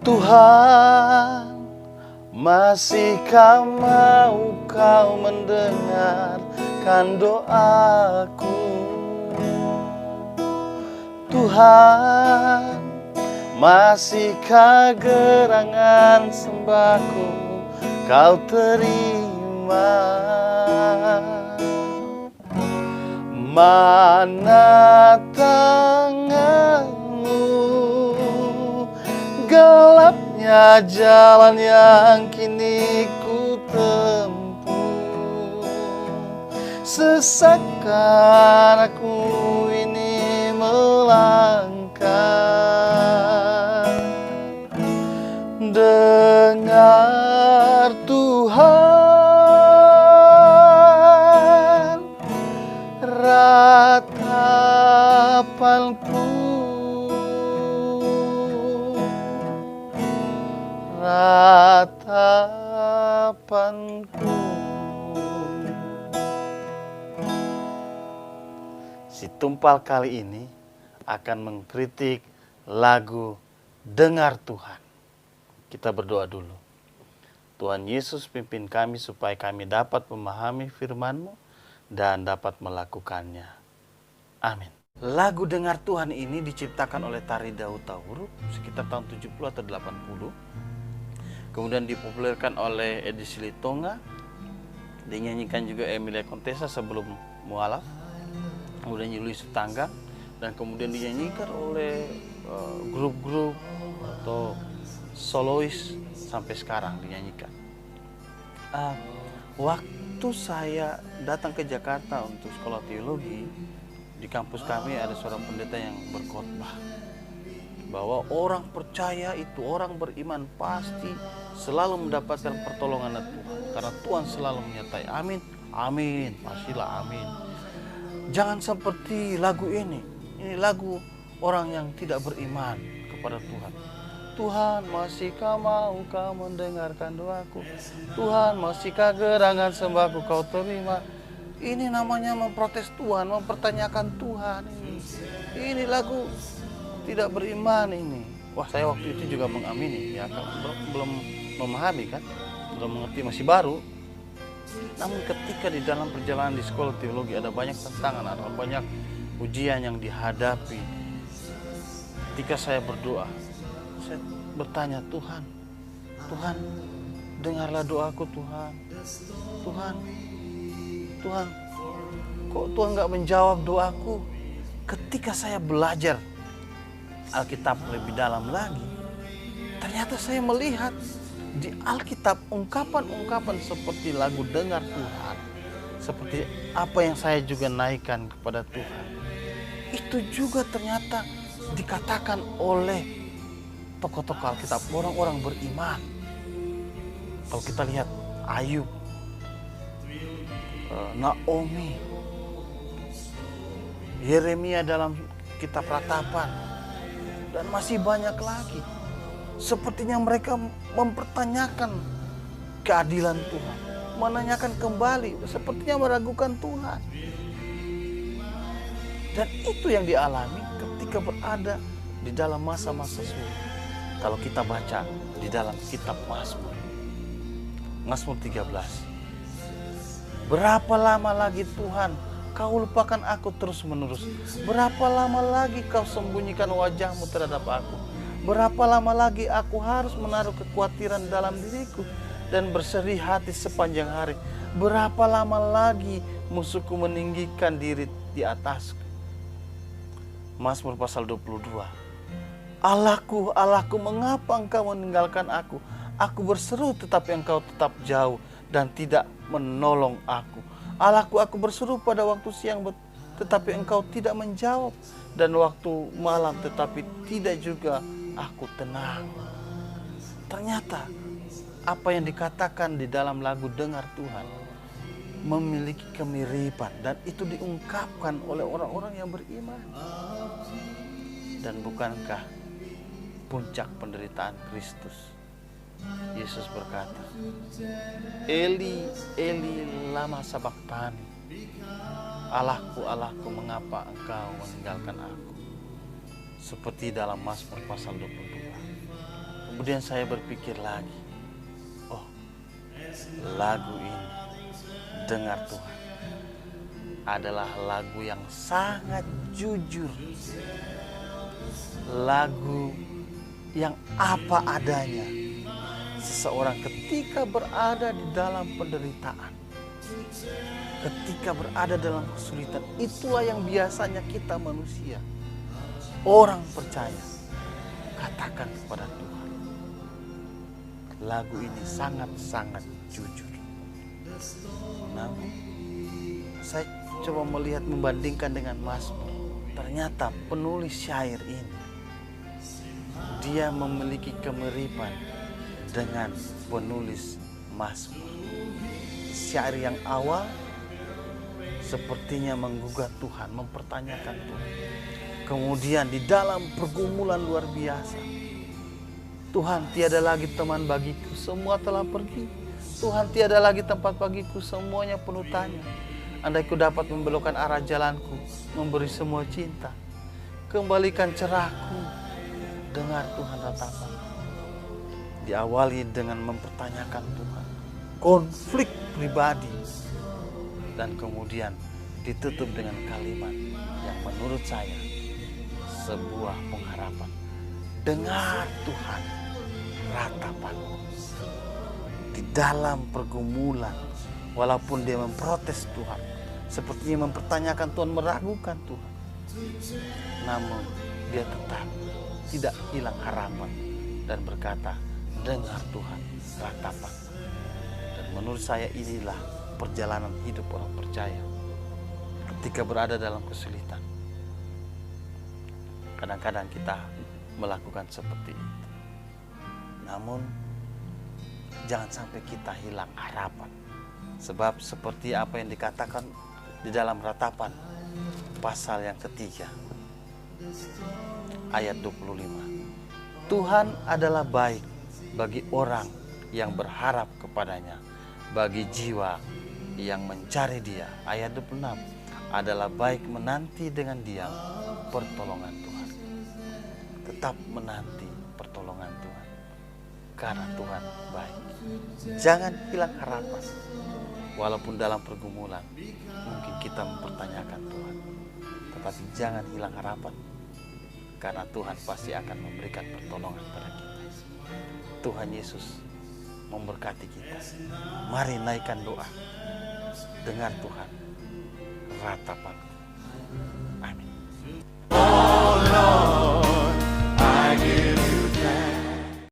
Tuhan, masihkah mau Kau mendengarkan doaku? Tuhan, masihkah gerangan sembahku Kau terima? Mana tanganmu, gelapnya jalan yang kini ku tempuh. Sesakkan aku ini melangkah. Dengar Tuhan ratapanku, ratapanku. Si Tumpal kali ini akan mengkritik lagu Dengar Tuhan. Kita berdoa dulu. Tuhan Yesus, pimpin kami supaya kami dapat memahami firman-Mu dan dapat melakukannya. Amin. Lagu Dengar Tuhan ini diciptakan oleh Tari Daud Tauruk sekitar tahun 70 atau 80. Kemudian dipopulerkan oleh Edi Silitonga. Dinyanyikan juga Emilia Contessa sebelum mualaf. Kemudian Julius Tanggang. Dan kemudian dinyanyikan oleh grup-grup atau solois sampai sekarang dinyanyikan. Waktu saya datang ke Jakarta untuk sekolah teologi, di kampus kami ada seorang pendeta yang berkhotbah bahwa orang percaya itu, orang beriman pasti selalu mendapatkan pertolongan Tuhan, karena Tuhan selalu menyertai. Amin, amin, pastilah amin. Jangan seperti lagu ini lagu orang yang tidak beriman kepada Tuhan. Tuhan, masihkah mau Kau mendengarkan doaku? Tuhan, masihkah gerangan sembahku Kau terima? Ini namanya memprotes Tuhan, mempertanyakan Tuhan ini. Ini lagu tidak beriman ini. Wah, saya waktu itu juga mengamini, ya kan, belum memahami kan, belum mengerti, masih baru. Namun ketika di dalam perjalanan di sekolah teologi ada banyak tantangan, ada banyak ujian yang dihadapi. Ketika saya berdoa, saya bertanya, Tuhan, dengarlah doaku Tuhan. Tuhan, kok Tuhan gak menjawab doaku? Ketika saya belajar Alkitab lebih dalam lagi, ternyata saya melihat di Alkitab ungkapan-ungkapan seperti lagu Dengar Tuhan, seperti apa yang saya juga naikkan kepada Tuhan, itu juga ternyata dikatakan oleh tokoh-tokoh Alkitab, orang-orang beriman. Kalau kita lihat Ayub, Naomi, Yeremia dalam kitab Ratapan, dan masih banyak lagi. Sepertinya mereka mempertanyakan keadilan Tuhan, menanyakan kembali, sepertinya meragukan Tuhan. Dan itu yang dialami ketika berada di dalam masa-masa sulit. Kalau kita baca di dalam kitab Mazmur 13. Berapa lama lagi Tuhan Kau lupakan aku terus menerus? Berapa lama lagi Kau sembunyikan wajah-Mu terhadap aku? Berapa lama lagi aku harus menaruh kekhawatiran dalam diriku dan bersedih hati sepanjang hari? Berapa lama lagi musuhku meninggikan diri di atasku? Mazmur pasal 22. Allahku, Allahku, mengapa Engkau meninggalkan aku? Aku berseru tetapi Engkau tetap jauh dan tidak menolong aku. Allahku, aku berseru pada waktu siang tetapi Engkau tidak menjawab, dan waktu malam tetapi tidak juga aku tenang. Ternyata apa yang dikatakan di dalam lagu Dengar Tuhan memiliki kemiripan, dan itu diungkapkan oleh orang-orang yang beriman. Dan bukankah puncak penderitaan Kristus? Yesus berkata, Eli, Eli, lama sabachthani. Allahku, Allahku, mengapa Engkau meninggalkan aku? Seperti dalam Mazmur pasal 22. Kemudian saya berpikir lagi, oh, lagu ini, Dengar Tuhan, adalah lagu yang sangat jujur. Lagu yang apa adanya. Seseorang ketika berada di dalam penderitaan, ketika berada dalam kesulitan, itulah yang biasanya kita manusia, orang percaya, katakan kepada Tuhan. Lagu ini sangat-sangat jujur. Namun saya coba melihat, membandingkan dengan Mazmur. Ternyata penulis syair ini, dia memiliki kemiripan dengan penulis Mazmur. Syair yang awal sepertinya menggugat Tuhan, mempertanyakan Tuhan. Kemudian di dalam pergumulan luar biasa, Tuhan, tiada lagi teman bagiku, semua telah pergi. Tuhan, tiada lagi tempat bagiku, semuanya penuh tanya. Andai ku dapat membelokkan arah jalanku, memberi semua cinta, kembalikan cerahku, dengar Tuhan ratapan. Diawali dengan mempertanyakan Tuhan, konflik pribadi, dan kemudian ditutup dengan kalimat yang menurut saya sebuah pengharapan. Dengar Tuhan ratapan. Di dalam pergumulan, walaupun dia memprotes Tuhan, sepertinya mempertanyakan Tuhan, meragukan Tuhan, namun dia tetap tidak hilang harapan dan berkata, dengar Tuhan ratapan. Dan menurut saya inilah perjalanan hidup orang percaya ketika berada dalam kesulitan. Kadang-kadang kita melakukan seperti itu, namun jangan sampai kita hilang harapan. Sebab seperti apa yang dikatakan di dalam ratapan pasal yang ketiga ayat 25, Tuhan adalah baik bagi orang yang berharap kepadanya, bagi jiwa yang mencari Dia. Ayat 26, adalah baik menanti dengan diam pertolongan Tuhan. Tetap menanti pertolongan Tuhan, karena Tuhan baik. Jangan hilang harapan. Walaupun dalam pergumulan mungkin kita mempertanyakan Tuhan, tetapi jangan hilang harapan, karena Tuhan pasti akan memberikan pertolongan pada kita. Tuhan Yesus memberkati kita. Mari naikkan doa. Dengar Tuhan ratapan.